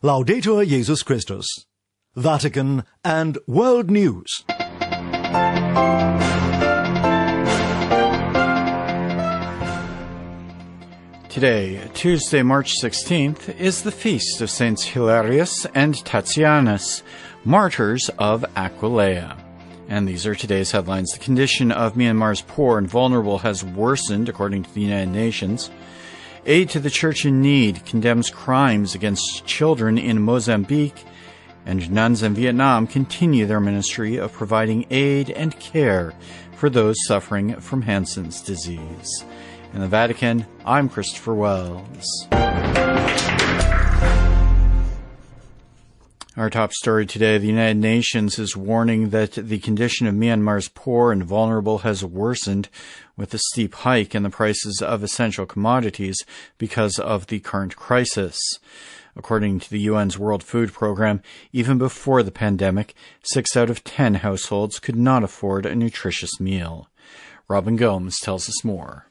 Laudetur Jesus Christus. Vatican and World News. Today, Tuesday, March 16th, is the feast of Saints Hilarius and Tatianus, martyrs of Aquileia. And these are today's headlines. The condition of Myanmar's poor and vulnerable has worsened, according to the United Nations. Aid to the Church in Need condemns crimes against children in Mozambique, and nuns in Vietnam continue their ministry of providing aid and care for those suffering from Hansen's disease. In the Vatican, I'm Christopher Wells. Our top story today, the United Nations is warning that the condition of Myanmar's poor and vulnerable has worsened with a steep hike in the prices of essential commodities because of the current crisis. According to the UN's World Food Program, even before the pandemic, 6 out of 10 households could not afford a nutritious meal. Robin Gomes tells us more.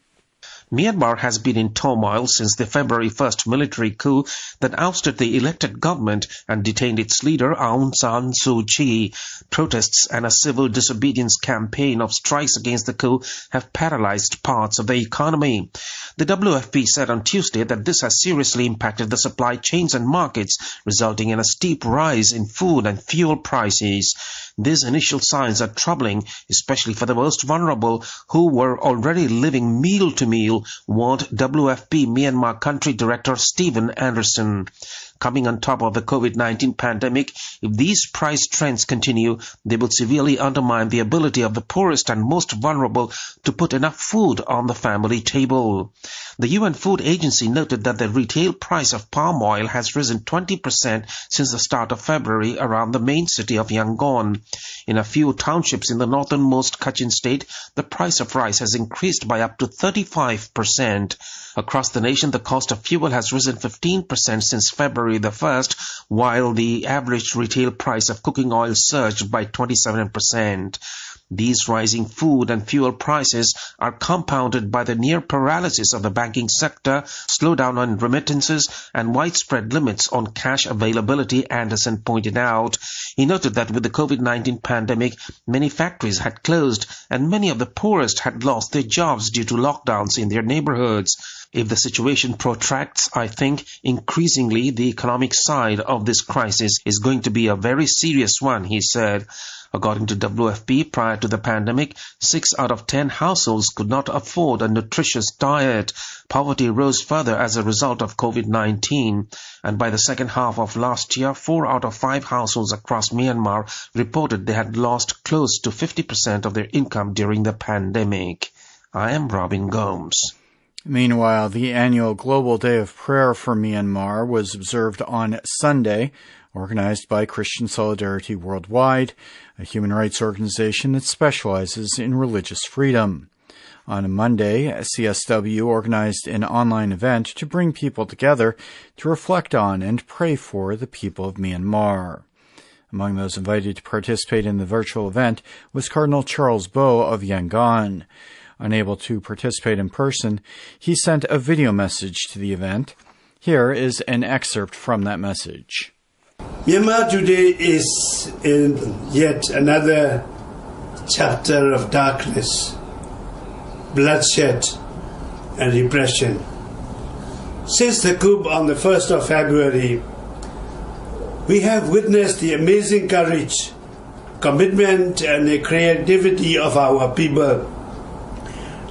Myanmar has been in turmoil since the February 1st military coup that ousted the elected government and detained its leader Aung San Suu Kyi. Protests and a civil disobedience campaign of strikes against the coup have paralyzed parts of the economy. The WFP said on Tuesday that this has seriously impacted the supply chains and markets, resulting in a steep rise in food and fuel prices. These initial signs are troubling, especially for the most vulnerable who were already living meal to meal, warned WFP Myanmar Country Director Stephen Anderson. Coming on top of the COVID-19 pandemic, if these price trends continue, they will severely undermine the ability of the poorest and most vulnerable to put enough food on the family table. The UN Food Agency noted that the retail price of palm oil has risen 20% since the start of February around the main city of Yangon. In a few townships in the northernmost Kachin state, the price of rice has increased by up to 35%. Across the nation, the cost of fuel has risen 15% since February the 1st, while the average retail price of cooking oil surged by 27%. These rising food and fuel prices are compounded by the near paralysis of the banking sector, slowdown on remittances, and widespread limits on cash availability, Anderson pointed out. He noted that with the COVID-19 pandemic, many factories had closed and many of the poorest had lost their jobs due to lockdowns in their neighborhoods. If the situation protracts, I think increasingly the economic side of this crisis is going to be a very serious one, he said. According to WFP, prior to the pandemic, 6 out of 10 households could not afford a nutritious diet. Poverty rose further as a result of COVID-19. And by the second half of last year, 4 out of 5 households across Myanmar reported they had lost close to 50% of their income during the pandemic. I am Robin Gomes. Meanwhile, the annual Global Day of Prayer for Myanmar was observed on Sunday, organized by Christian Solidarity Worldwide, a human rights organization that specializes in religious freedom. On Monday, CSW organized an online event to bring people together to reflect on and pray for the people of Myanmar. Among those invited to participate in the virtual event was Cardinal Charles Bo of Yangon. Unable to participate in person, he sent a video message to the event. Here is an excerpt from that message. Myanmar today is in yet another chapter of darkness, bloodshed and repression. Since the coup on the 1st of February, we have witnessed the amazing courage, commitment and the creativity of our people,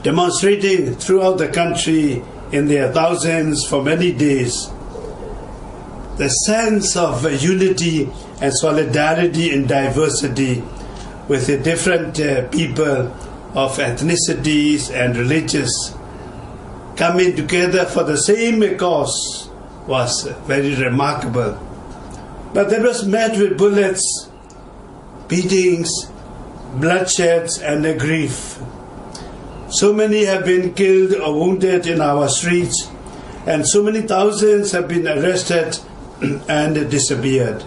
demonstrating throughout the country in their thousands for many days. The sense of unity and solidarity in diversity with the different people of ethnicities and religions coming together for the same cause was very remarkable. But that was met with bullets, beatings, bloodshed and grief. So many have been killed or wounded in our streets, and so many thousands have been arrested and disappeared.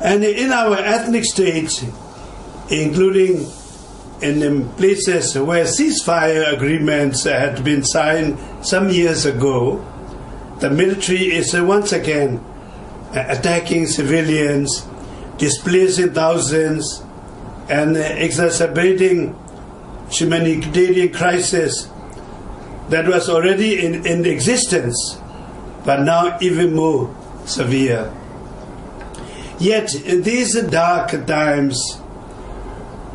And in our ethnic states, including in places where ceasefire agreements had been signed some years ago, the military is once again attacking civilians, displacing thousands, and exacerbating humanitarian crisis that was already in existence, but now even more severe. Yet in these dark times,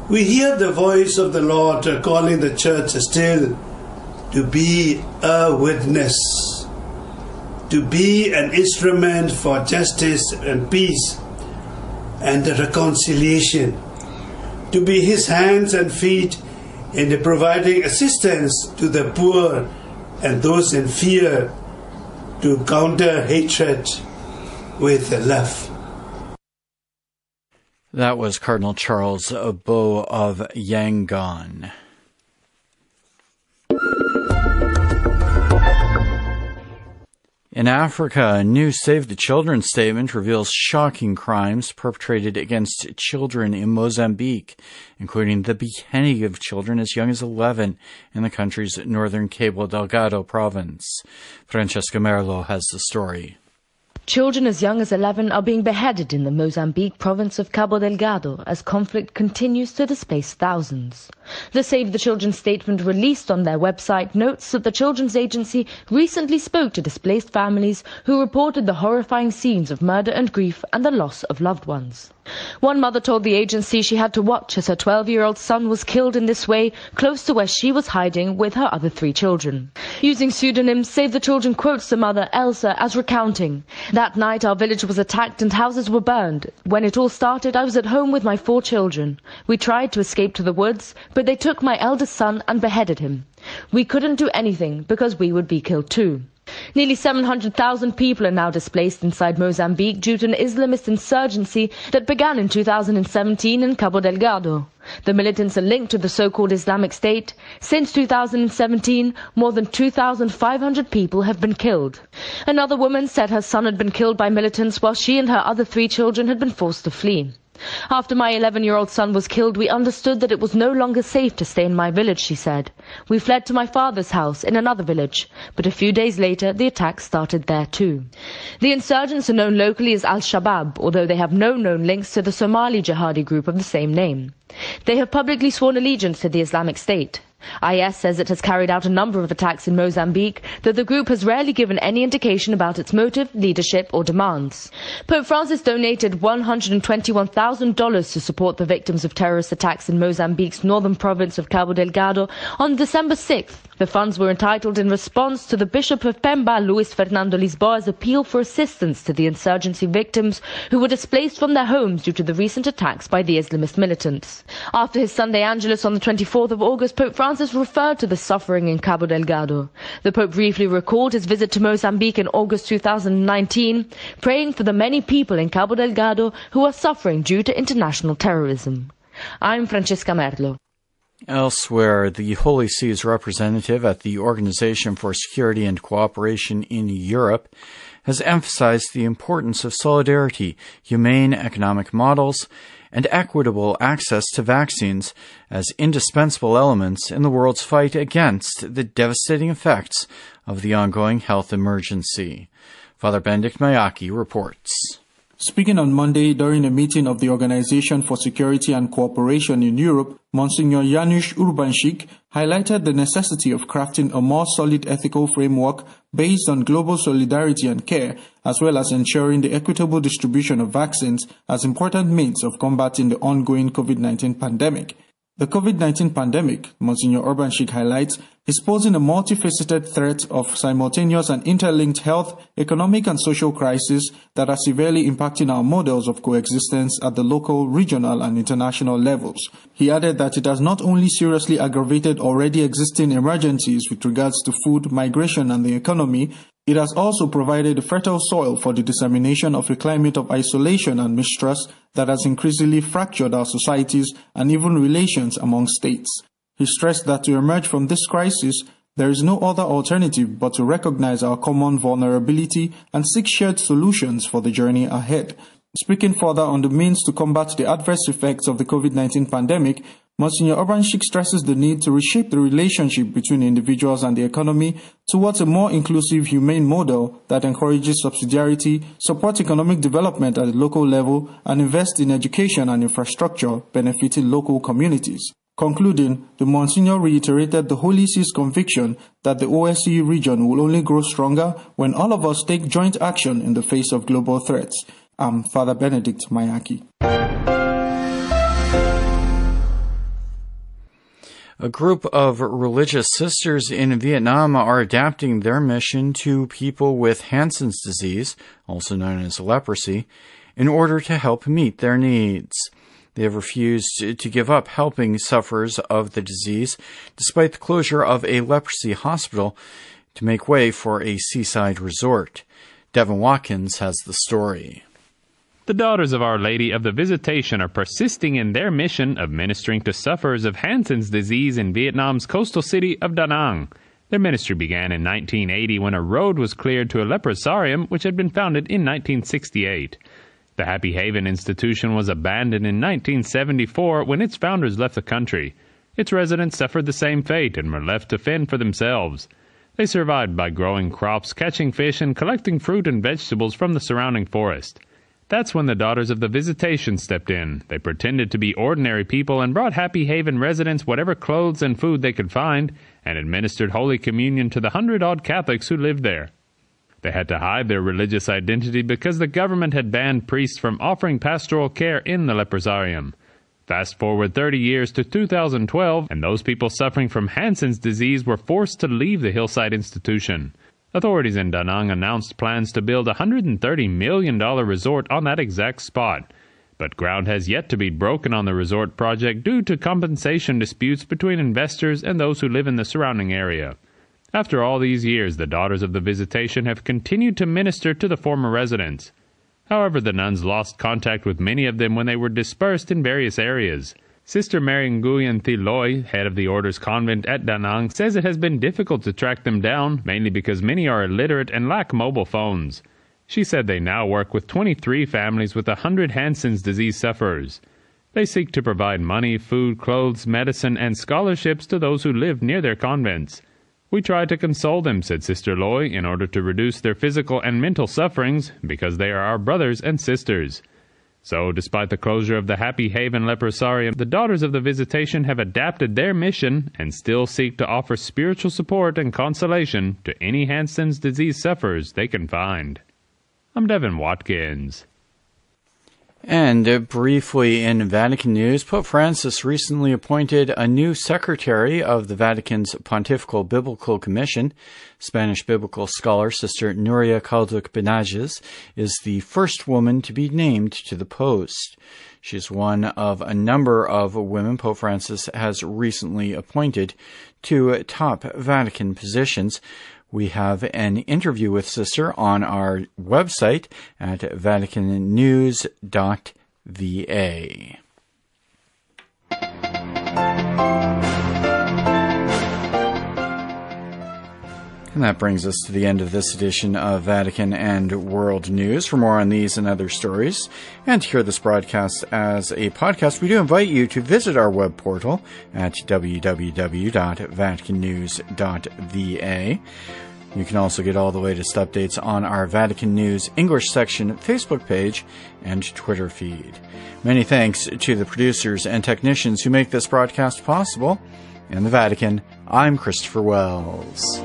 we hear the voice of the Lord calling the church still to be a witness, to be an instrument for justice and peace and reconciliation, to be his hands and feet in providing assistance to the poor and those in fear, to counter hatred with love. That was Cardinal Charles Bo of Yangon. In Africa, a new Save the Children statement reveals shocking crimes perpetrated against children in Mozambique, including the beheading of children as young as 11 in the country's northern Cabo Delgado province. Francesca Merlo has the story. Children as young as 11 are being beheaded in the Mozambique province of Cabo Delgado as conflict continues to displace thousands. The Save the Children statement released on their website notes that the Children's Agency recently spoke to displaced families who reported the horrifying scenes of murder and grief and the loss of loved ones. One mother told the agency she had to watch as her 12-year-old son was killed in this way close to where she was hiding with her other 3 children. Using pseudonyms, Save the Children quotes the mother, Elsa, as recounting, "That night our village was attacked and houses were burned. When it all started, I was at home with my 4 children. We tried to escape to the woods, but they took my eldest son and beheaded him. We couldn't do anything because we would be killed too." Nearly 700,000 people are now displaced inside Mozambique due to an Islamist insurgency that began in 2017 in Cabo Delgado. The militants are linked to the so-called Islamic State. Since 2017, more than 2,500 people have been killed. Another woman said her son had been killed by militants while she and her other 3 children had been forced to flee. "After my 11-year-old son was killed, we understood that it was no longer safe to stay in my village," she said. "We fled to my father's house in another village, but a few days later the attacks started there too." The insurgents are known locally as Al-Shabaab, although they have no known links to the Somali jihadi group of the same name. They have publicly sworn allegiance to the Islamic State. IS says it has carried out a number of attacks in Mozambique, though the group has rarely given any indication about its motive, leadership or demands. Pope Francis donated $121,000 to support the victims of terrorist attacks in Mozambique's northern province of Cabo Delgado on December 6th. The funds were entitled in response to the Bishop of Pemba, Luis Fernando Lisboa's appeal for assistance to the insurgency victims who were displaced from their homes due to the recent attacks by the Islamist militants. After his Sunday Angelus on the 24th of August, Pope Francis referred to the suffering in Cabo Delgado. The Pope briefly recalled his visit to Mozambique in August 2019, praying for the many people in Cabo Delgado who are suffering due to international terrorism. I'm Francesca Merlo. Elsewhere, the Holy See's representative at the Organization for Security and Cooperation in Europe has emphasized the importance of solidarity, humane economic models, and equitable access to vaccines as indispensable elements in the world's fight against the devastating effects of the ongoing health emergency. Father Benedict Mayaki reports. Speaking on Monday during a meeting of the Organization for Security and Cooperation in Europe, Monsignor Janusz Urbanczyk highlighted the necessity of crafting a more solid ethical framework based on global solidarity and care, as well as ensuring the equitable distribution of vaccines as important means of combating the ongoing COVID-19 pandemic. The COVID-19 pandemic, Monsignor Urbanczyk highlights, is posing a multifaceted threat of simultaneous and interlinked health, economic and social crises that are severely impacting our models of coexistence at the local, regional and international levels. He added that it has not only seriously aggravated already existing emergencies with regards to food, migration and the economy, it has also provided a fertile soil for the dissemination of a climate of isolation and mistrust that has increasingly fractured our societies and even relations among states. He stressed that to emerge from this crisis, there is no other alternative but to recognize our common vulnerability and seek shared solutions for the journey ahead. Speaking further on the means to combat the adverse effects of the COVID-19 pandemic, Monsignor Urbanchik stresses the need to reshape the relationship between individuals and the economy towards a more inclusive, humane model that encourages subsidiarity, supports economic development at the local level, and invests in education and infrastructure benefiting local communities. Concluding, the Monsignor reiterated the Holy See's conviction that the OSCE region will only grow stronger when all of us take joint action in the face of global threats. I'm Father Benedict Mayaki. A group of religious sisters in Vietnam are adapting their mission to people with Hansen's disease, also known as leprosy, in order to help meet their needs. They have refused to give up helping sufferers of the disease, despite the closure of a leprosy hospital, to make way for a seaside resort. Devin Watkins has the story. The Daughters of Our Lady of the Visitation are persisting in their mission of ministering to sufferers of Hansen's disease in Vietnam's coastal city of Da Nang. Their ministry began in 1980 when a road was cleared to a leprosarium which had been founded in 1968. The Happy Haven institution was abandoned in 1974 when its founders left the country. Its residents suffered the same fate and were left to fend for themselves. They survived by growing crops, catching fish, and collecting fruit and vegetables from the surrounding forest. That's when the Daughters of the Visitation stepped in. They pretended to be ordinary people and brought Happy Haven residents whatever clothes and food they could find, and administered Holy Communion to the 100-odd Catholics who lived there. They had to hide their religious identity because the government had banned priests from offering pastoral care in the leprosarium. Fast forward 30 years to 2012, and those people suffering from Hansen's disease were forced to leave the hillside institution. Authorities in Da Nang announced plans to build a $130 million resort on that exact spot. But ground has yet to be broken on the resort project due to compensation disputes between investors and those who live in the surrounding area. After all these years, the Daughters of the Visitation have continued to minister to the former residents. However, the nuns lost contact with many of them when they were dispersed in various areas. Sister Mary Nguyen Thi Loy, head of the Order's convent at Da Nang, says it has been difficult to track them down, mainly because many are illiterate and lack mobile phones. She said they now work with 23 families with 100 Hansen's disease sufferers. They seek to provide money, food, clothes, medicine, and scholarships to those who live near their convents. We try to console them, said Sister Loy, in order to reduce their physical and mental sufferings, because they are our brothers and sisters. So, despite the closure of the Happy Haven Leprosarium, the Daughters of the Visitation have adapted their mission and still seek to offer spiritual support and consolation to any Hansen's disease sufferers they can find. I'm Devin Watkins. And briefly in Vatican news, Pope Francis recently appointed a new secretary of the Vatican's Pontifical Biblical Commission. Spanish biblical scholar Sister Nuria Calduk-Benages is the first woman to be named to the post. She is one of a number of women Pope Francis has recently appointed to top Vatican positions. We have an interview with Sister on our website at vaticannews.va. And that brings us to the end of this edition of Vatican and World News. For more on these and other stories, and to hear this broadcast as a podcast, we do invite you to visit our web portal at www.vaticannews.va. You can also get all the latest updates on our Vatican News English section Facebook page and Twitter feed. Many thanks to the producers and technicians who make this broadcast possible. In the Vatican, I'm Christopher Wells.